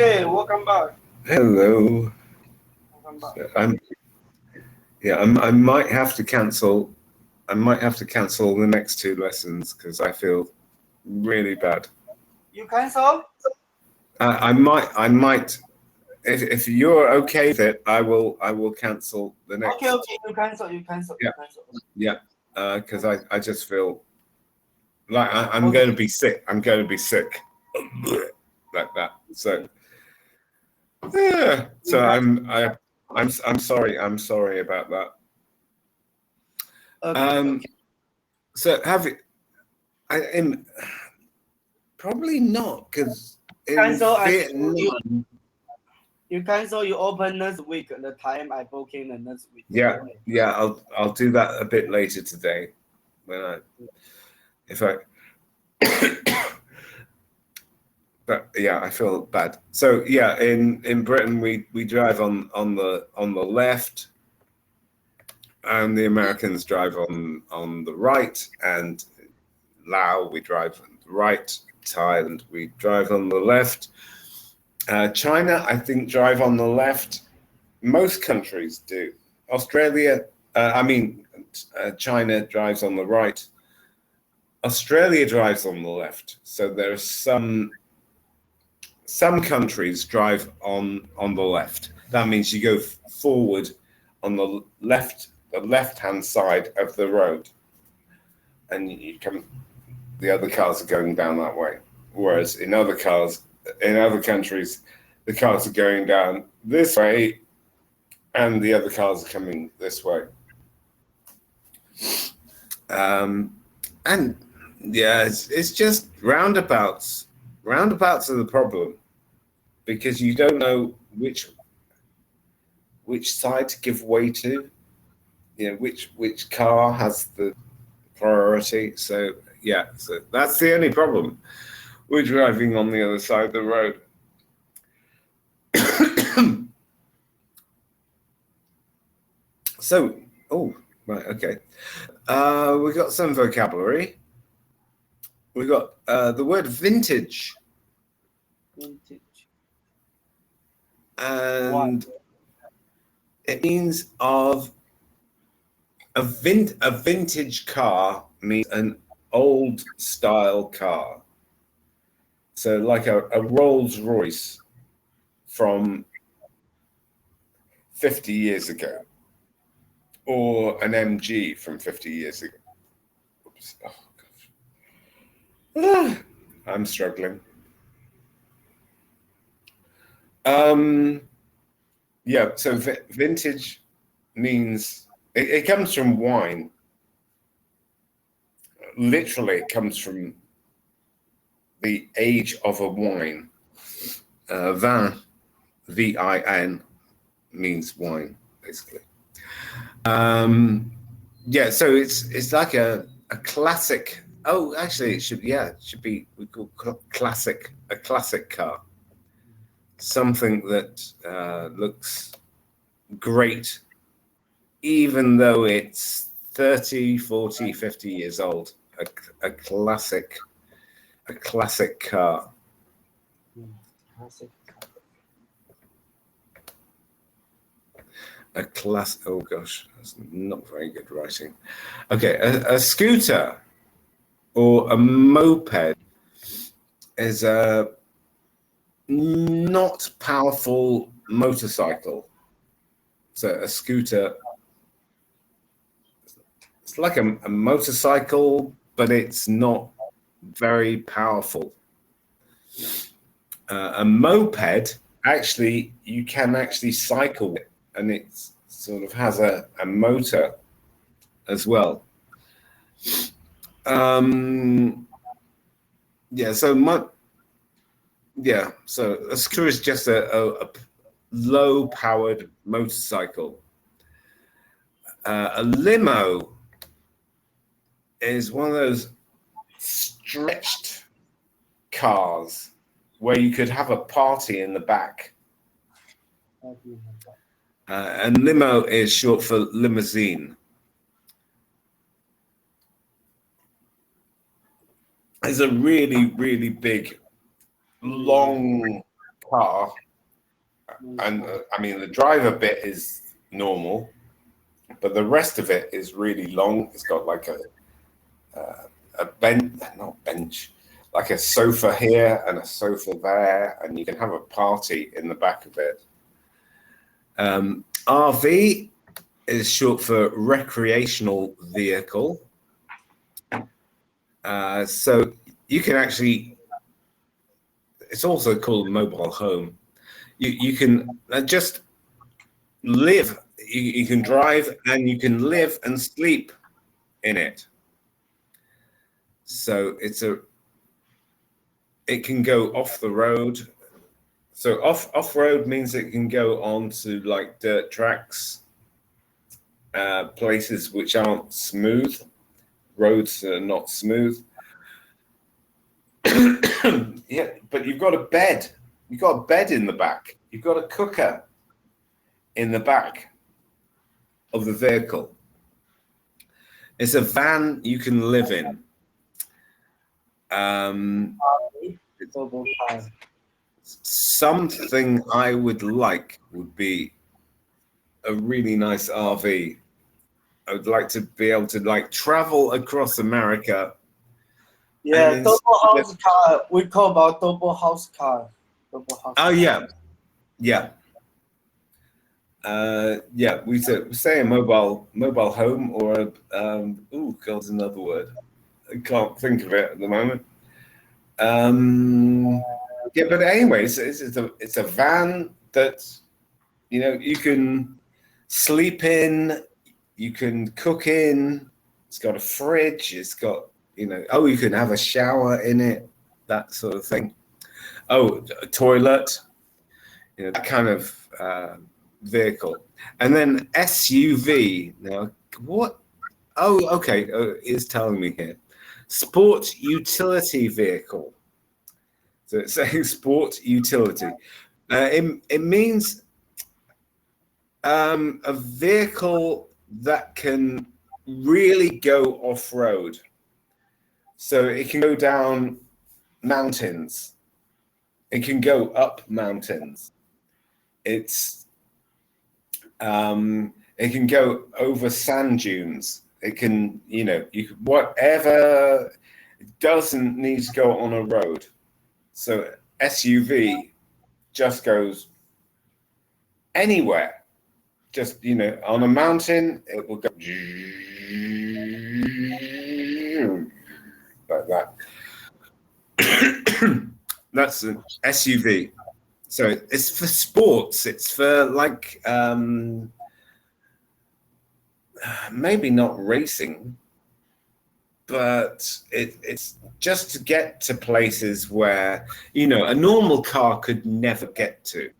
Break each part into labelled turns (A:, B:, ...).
A: Okay, welcome back.
B: Hello.
A: Welcome back.
B: I'm I might have to cancel. I might have to cancel the next two lessons because I feel really bad.
A: You cancel?
B: I might. If you're okay with it, I will cancel the
A: Okay,
B: next.
A: okay, you cancel, you cancel, you
B: Yeah,
A: cancel.
B: yeah. Because I just feel like I'm going
A: Okay,
B: to be sick. I'm going to be sick like that. So yeah.
A: you
B: So
A: cancel.
B: I'm sorry. I'm sorry about that.
A: Okay,
B: Um.
A: okay.
B: So have it. I am. Probably not, because in
A: Cancel and
B: Vietnam,
A: you cancel, you open next week, the time I booking the next week.
B: yeah,
A: Okay.
B: yeah, I'll do that a bit later today when I if I but yeah, I feel bad. So yeah, in Britain we drive on the left, and the Americans drive on the right, and Laos we drive on the right, Thailand we drive on the left. China, I think, drive on the left. Most countries do. Australia, China drives on the right. Australia drives on the left. So there are some countries drive on the left. That means you go forward on the left hand side of the road, and you come. The other cars are going down that way. Whereas in other countries, the cars are going down this way, and the other cars are coming this way. Um, and yeah, it's just roundabouts. Roundabouts are the problem because you don't know which side to give way to. You know, which car has the priority. So yeah, so that's the only problem. We're driving on the other side of the road. So, oh, right, okay. We got some vocabulary. We got the word vintage,
A: Vintage. Why?
B: and it means of a vintage car means an old style car. So like a Rolls Royce from 50 years ago, or an MG from 50 years ago. Oops. Oh gosh. I'm struggling. Um, yeah, so vintage means it comes from wine. Literally, it comes from the age of a wine. Vin, VIN, means wine, basically. Um, yeah, so it's like a classic. Oh, actually, it should be we call classic a classic car. Something that looks great, even though it's 30, 40, 50 years old. A classic, a classic car.
A: Classic.
B: A class. Oh gosh, that's not very good writing. Okay, a scooter or a moped is a not powerful motorcycle. So a scooter, it's like a motorcycle, but it's not very powerful. A moped, actually, you can actually cycle it, and it sort of has a motor as well. Um, yeah, so so a scooter is just a low-powered motorcycle. A limo is one of those stretched cars where you could have a party in the back. And limo is short for limousine. It's a really, really big, long car, and I mean the driver bit is normal, but the rest of it is really long. It's got like a bench, not bench, like a sofa here and a sofa there, and you can have a party in the back of it. RV is short for recreational vehicle. So you can actually, it's also called mobile home. You can just live, you can drive and you can live and sleep in it. So it can go off the road. So off road means it can go on to like dirt tracks, places which aren't smooth, roads that are not smooth. Yeah, but you've got a bed. You've got a bed in the back. You've got a cooker in the back of the vehicle. It's a van you can live in. Something I would like would be a really nice RV. I would like to be able to like travel across America.
A: Yeah, double house car. We call about double house car.
B: Oh yeah, yeah, yeah. We say a mobile home or a God's another word. I can't think of it at the moment. Yeah, but anyways, it's a van that you can sleep in, you can cook in. It's got a fridge. It's got you can have a shower in it, that sort of thing. Oh, a toilet, that kind of vehicle. And then SUV. Now, what? Oh, okay. It's telling me here. Sport utility vehicle. So it's saying sport utility. It means a vehicle that can really go off-road. So it can go down mountains. It can go up mountains. It can go over sand dunes. It can, whatever. It doesn't need to go on a road. So SUV just goes anywhere. Just, on a mountain, it will go like that. That's an SUV. So it's for sports. It's for like maybe not racing, but it's just to get to places where a normal car could never get to.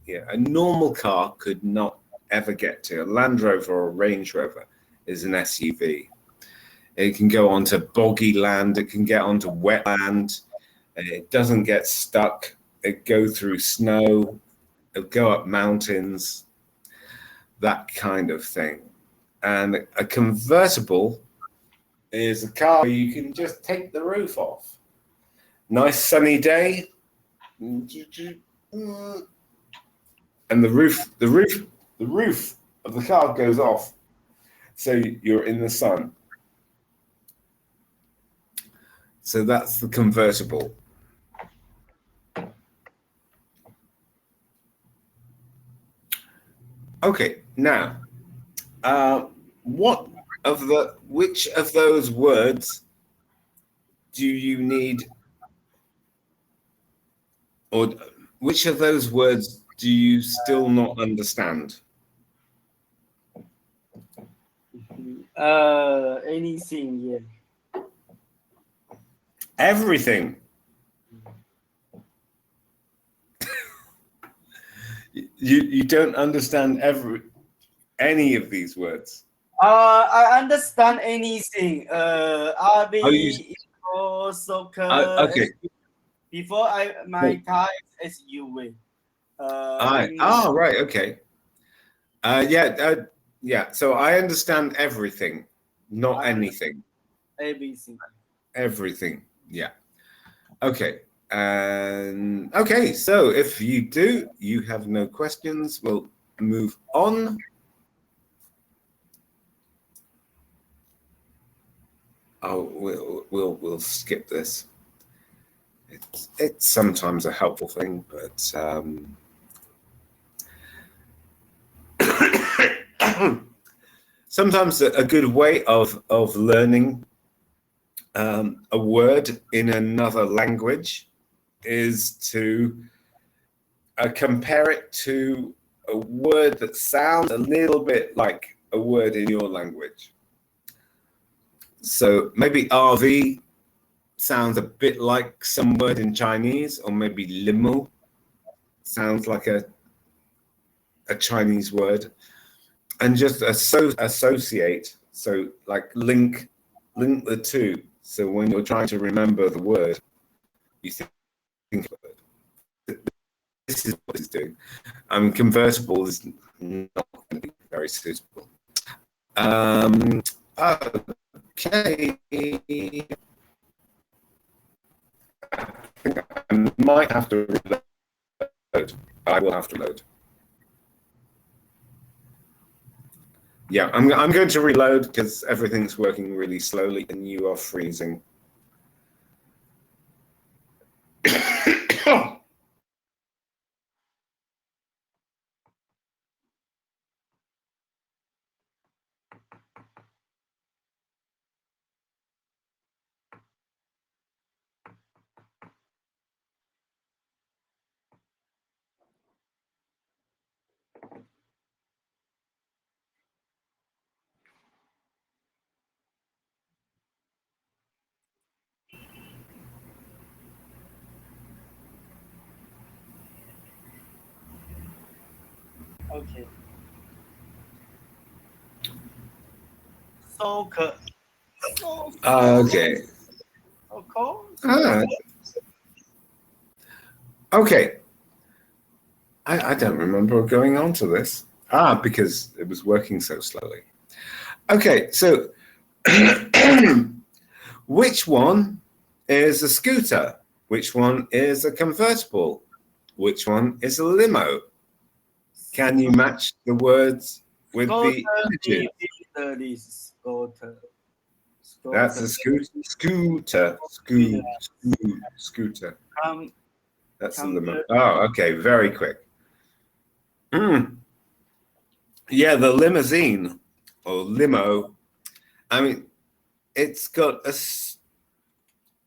B: Yeah, a normal car could not ever get to. A Land Rover or a Range Rover is an SUV. It can go onto boggy land. It can get onto wetland. It doesn't get stuck. It go through snow. It'll go up mountains. That kind of thing. And a convertible is a car where you can just take the roof off. Nice sunny day. And the roof of the car goes off. So you're in the sun. So that's the convertible. Okay, now, which of those words do you need, or which of those words do you still not understand?
A: Anything, yeah.
B: Everything. You don't understand any of these words.
A: I understand anything. RV, soccer.
B: Okay.
A: Before my car is SUV.
B: Right. Okay. Yeah. So I understand everything, not anything.
A: Everything.
B: Everything. Yeah. Okay. And okay, so if you do, you have no questions, we'll move on. Oh, we'll skip this. It's sometimes a helpful thing, but sometimes a good way of learning a word in another language is to compare it to a word that sounds a little bit like a word in your language. So maybe RV sounds a bit like some word in Chinese, or maybe limo sounds like a Chinese word, and just associate. So like link the two. So when you're trying to remember the word, you think this is what it's doing. Convertible is not going to be very suitable. Okay. I think I might have to reload. I will have to load. Yeah, I'm going to reload because everything's working really slowly and you are freezing.
A: Okay. Soccer.
B: Okay.
A: Of course.
B: Okay. I don't remember going on to this. Because it was working so slowly. Okay, so which one is a scooter? Which one is a convertible? Which one is a limo? Can you match the words with the images?
A: Scooter.
B: That's a scooter. Scooter. That's a limo. Oh, okay, very quick. Yeah, the limousine or limo. I mean, it's got a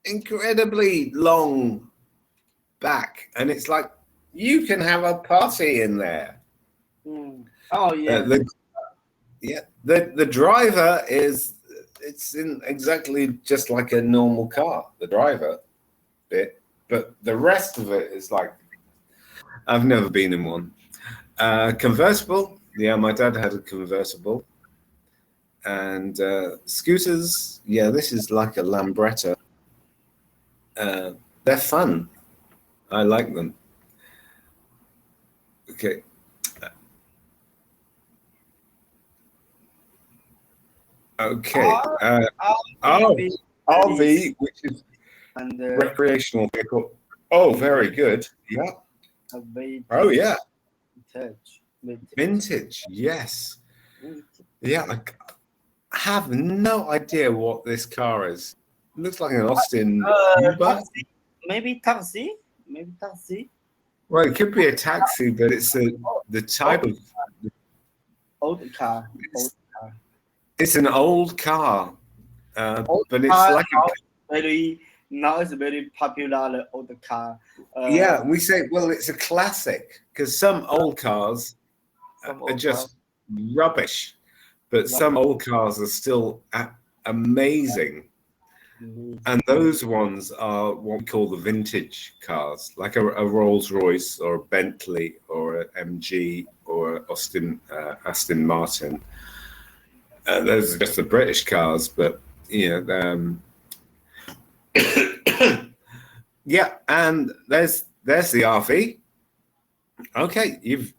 B: incredibly long back, and it's like you can have a party in there.
A: Oh yeah.
B: The driver it's in exactly just like a normal car. The driver bit, but the rest of it is like I've never been in one. Convertible. Yeah, my dad had a convertible. And scooters, yeah, this is like a Lambretta. They're fun. I like them. Okay. Okay. RV, which is recreational vehicle. Oh, very good. Yeah. Oh, yeah. Vintage. Yes. Yeah. I have no idea what this car is. It looks like an Austin Uber.
A: Maybe taxi.
B: Well, it could be a taxi, but it's the type of
A: old car.
B: It's an old car, but it's like
A: now it's very popular old car.
B: Yeah, we say, well, it's a classic because some old cars are just rubbish, but some old cars are still amazing. And those ones are what we call the vintage cars, like a Rolls Royce or a Bentley or an MG or Aston Martin. Those are just the British cars, but yeah, and there's the RV. Okay, you've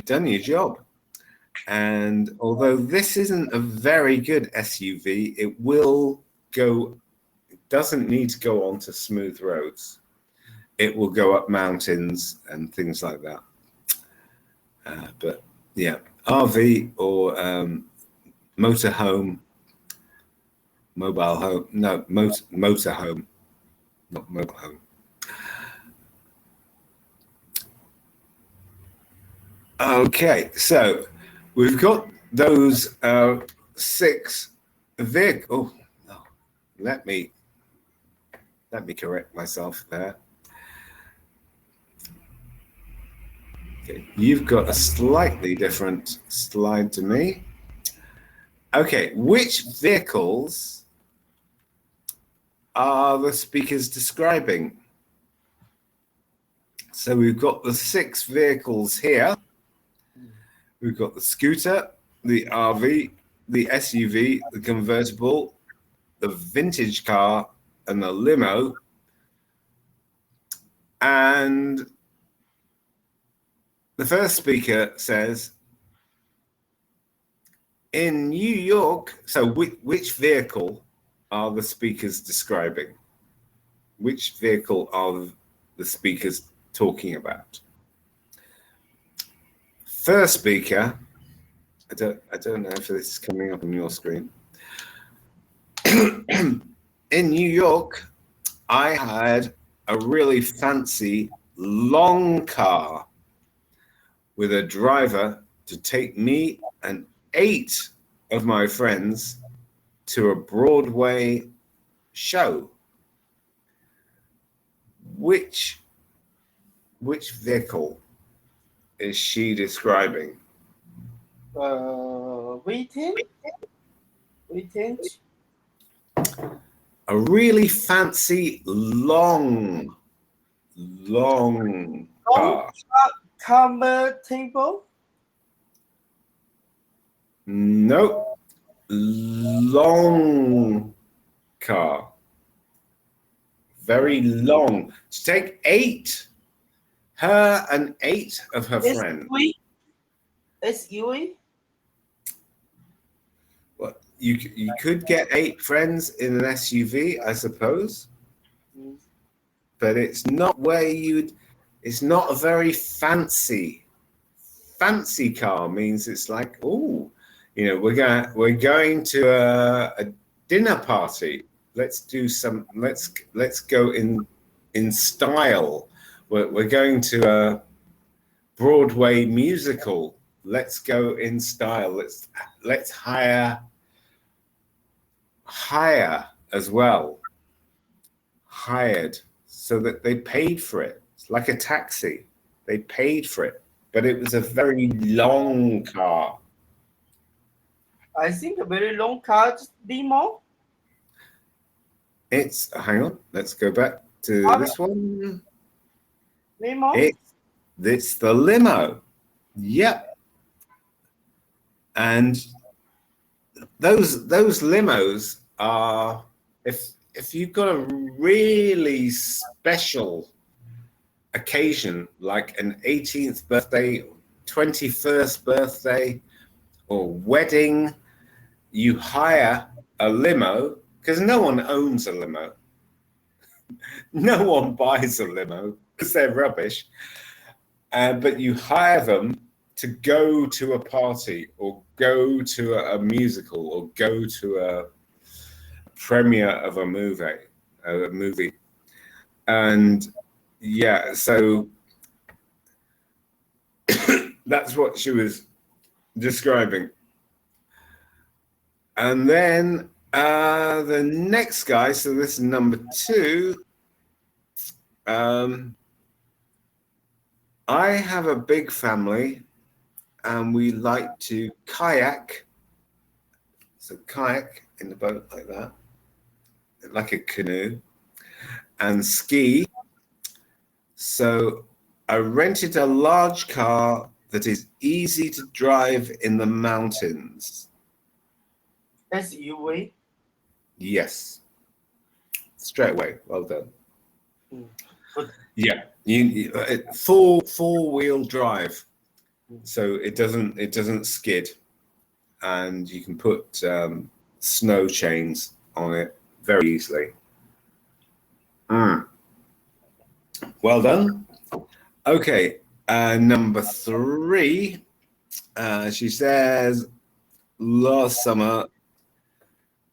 B: done your job. And although this isn't a very good SUV, it doesn't need to go onto smooth roads. it will go up mountains and things like that. But yeah, RV or motorhome, mobile home. No, motorhome, not mobile home. Okay, so we've got those 6 vehicles. Oh, no. Let me correct myself there. Okay, you've got a slightly different slide to me. Okay, which vehicles are the speakers describing? So we've got the 6 vehicles here. We've got the scooter, the RV, the SUV, the convertible, the vintage car, and the limo. And the first speaker says, in New York, so which vehicle are the speakers describing? Which vehicle are the speakers talking about? First speaker, I don't know if this is coming up on your screen. In New York, I had a really fancy long car with a driver to take me and 8 of my friends to a Broadway show. Which vehicle is she describing?
A: Vintage.
B: A really fancy long car.
A: Convertible.
B: Nope. Long car. Very long. To take 8. Her and 8 of her friends.
A: SUV.
B: Well, you could get 8 friends in an SUV, I suppose. But it's not where it's not a very fancy car. Means it's like, oh, you know, we're going to a dinner party. Let's do some. Let's go in style. We're going to a Broadway musical. Let's go in style. Let's hire as well. Hired, so that they paid for it. It's like a taxi. They paid for it, but it was a very long car.
A: I think a very long car limo.
B: It's, hang on, let's go back to this one.
A: Limo.
B: It's the limo. Yep. And those limos are, if you've got a really special occasion, like an 18th birthday, 21st birthday, or wedding, you hire a limo, because no one owns a limo. No one buys a limo because they're rubbish. But you hire them to go to a party or go to a musical or go to a premiere of a movie. And yeah, so that's what she was describing. And then the next guy, so this is number 2. I have a big family and we like to kayak. So kayak in the boat like that, like a canoe, and ski. So I rented a large car that is easy to drive in the mountains.
A: SUV.
B: Yes. Straight away. Well done.
A: But
B: Yeah. Four-wheel drive. So it doesn't skid, and you can put snow chains on it very easily. Well done. Okay, number 3. She says, last summer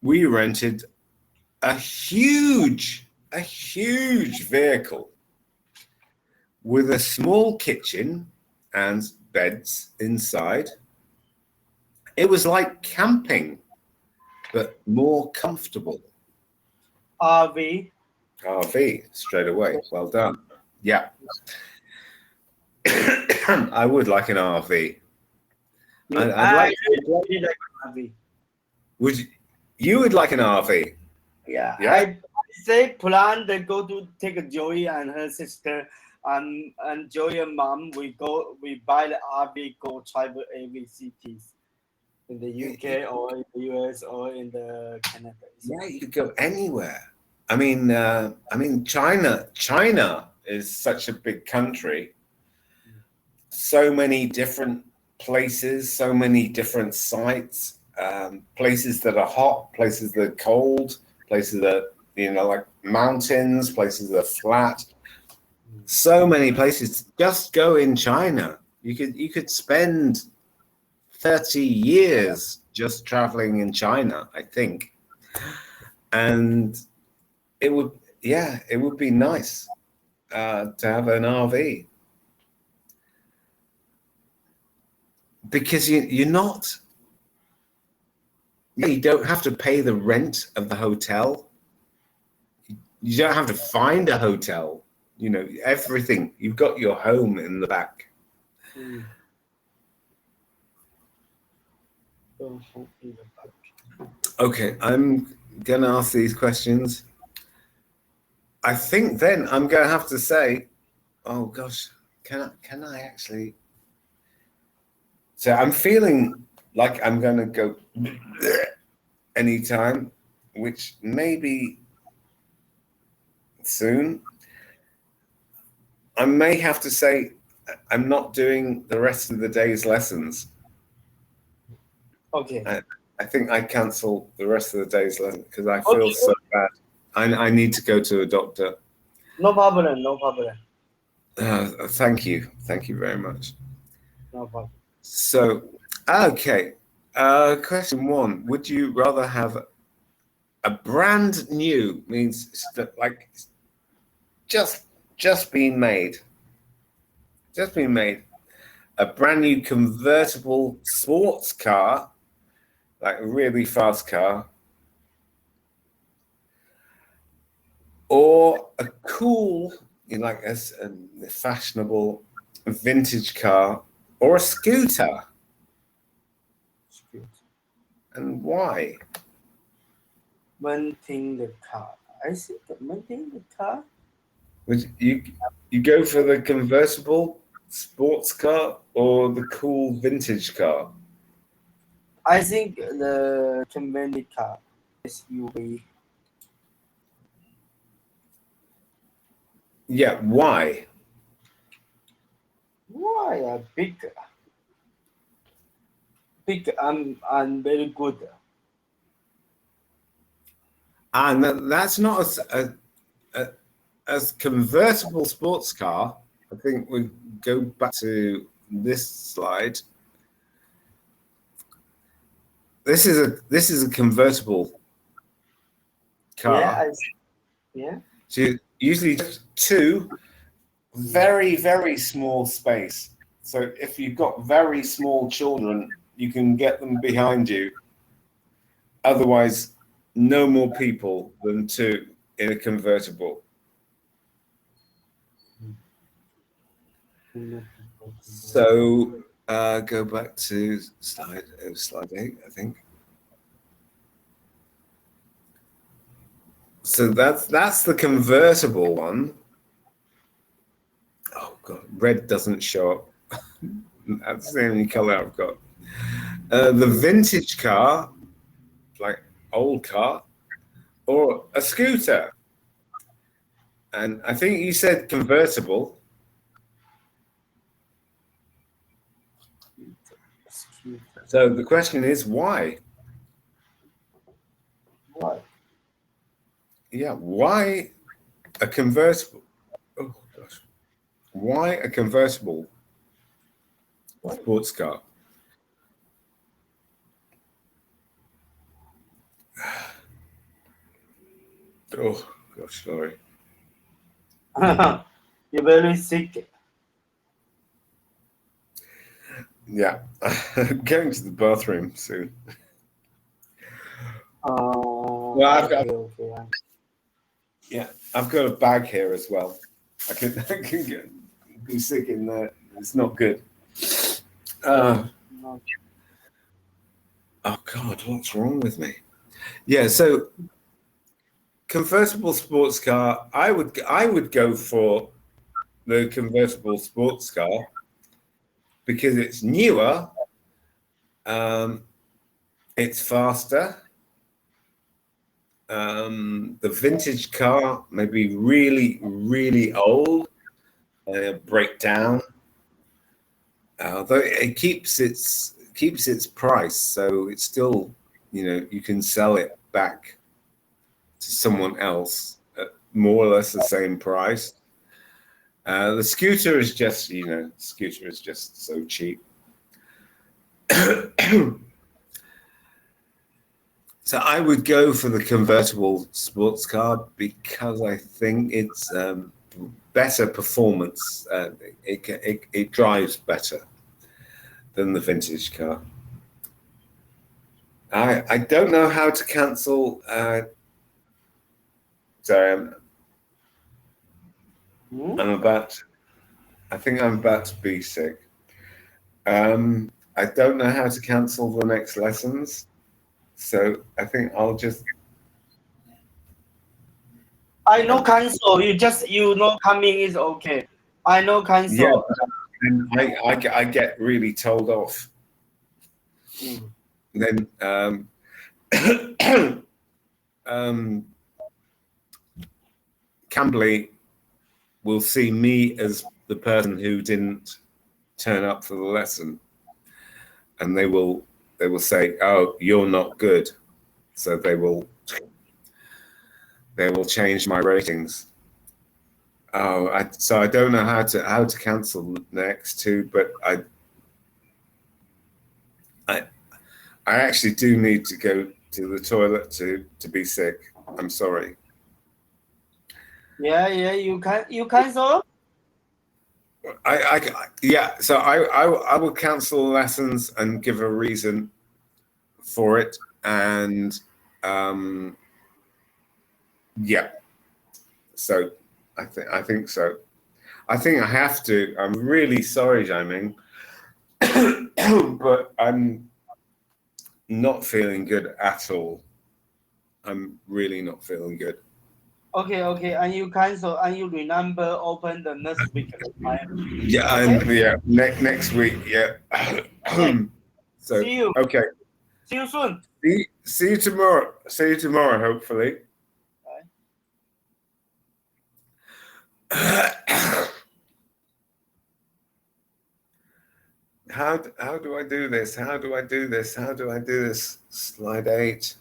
B: we rented a huge vehicle with a small kitchen and beds inside. It was like camping, but more comfortable.
A: RV.
B: RV, straight away. Well done. Yeah. I would like an RV. I'd like.
A: Really like RV.
B: Would you would like an RV?
A: Yeah.
B: Yeah.
A: I say plan to go to take Joey and her sister and Joey and mom. We buy the RV, go travel every cities in the UK or in the US or in the Canada.
B: Yeah, you could go anywhere. I mean, China is such a big country. So many different places, so many different sites, places that are hot, places that are cold, places that, like mountains, places that are flat. So many places. Just go in China. You could spend 30 years just traveling in China, I think. And it would be nice to have an RV. Because you don't have to pay the rent of the hotel. You don't have to find a hotel. Everything. You've got your home in the back. Okay, I'm gonna ask these questions. I think then I'm gonna have to say, oh gosh, can I actually? So I'm feeling like I'm gonna go anytime, which maybe soon. I may have to say I'm not doing the rest of the day's lessons.
A: Okay.
B: I think I cancel the rest of the day's lesson because I feel so bad. I need to go to a doctor.
A: No problem. No problem.
B: Thank you very much.
A: No problem.
B: So, okay. Question 1: would you rather have a brand new, means like just been made, a brand new convertible sports car, like a really fast car, or a cool, like a fashionable vintage car, or a scooter? And why?
A: Renting the car. I think renting the car.
B: Would you go for the convertible sports car or the cool vintage car?
A: I think the convenient car. SUV.
B: Yeah, why?
A: Why a big and very good.
B: And that's not a convertible sports car. I think we go back to this slide. This is a convertible car.
A: Yeah.
B: So usually just 2 very, very small space. So if you've got very small children, you can get them behind you. Otherwise, no more people than 2 in a convertible. So go back to slide 8, I think. So that's the convertible one. Oh god, red doesn't show up. That's the only color I've got. The vintage car, like old car, or a scooter. And I think you said convertible. So the question is why?
A: Why?
B: Yeah, why a convertible? Oh gosh. Why a convertible sports car? Oh gosh, sorry.
A: You're very sick.
B: Yeah, I'm going to the bathroom soon.
A: Well, okay.
B: Yeah, I've got a bag here as well. I can be sick in there. It's not good.
A: No.
B: Oh God, what's wrong with me? Yeah, so convertible sports car. I would go for the convertible sports car because it's newer, it's faster. The vintage car may be really, really old, break down. Though it keeps its price, so it's still, you can sell it back to someone else at more or less the same price. The scooter is just, so cheap. So I would go for the convertible sports car because I think it's better performance. It drives better than the vintage car. I don't know how to cancel. Sorry, I think I'm about to be sick. I don't know how to cancel the next lessons, so I think I'll just.
A: I know cancel. You know coming is okay. I know cancel.
B: Yeah, I get really told off. Then Cambly will see me as the person who didn't turn up for the lesson, and they will say, "Oh, you're not good," so they will change my ratings. So I don't know how to cancel next too, but I actually do need to go to the toilet to be sick. I'm sorry.
A: Yeah, you cancel.
B: So I will cancel lessons and give a reason for it, and yeah. So I think so. I think I have to. I'm really sorry, Jiaming, but I'm not feeling good at all. I'm really not feeling good.
A: Okay, and you cancel and you remember open the next week.
B: Yeah, and next week, yeah. So
A: See you.
B: Okay.
A: See you soon.
B: See you tomorrow. See you tomorrow, hopefully. How do I do this? How do I do this? How do I do this? Slide 8.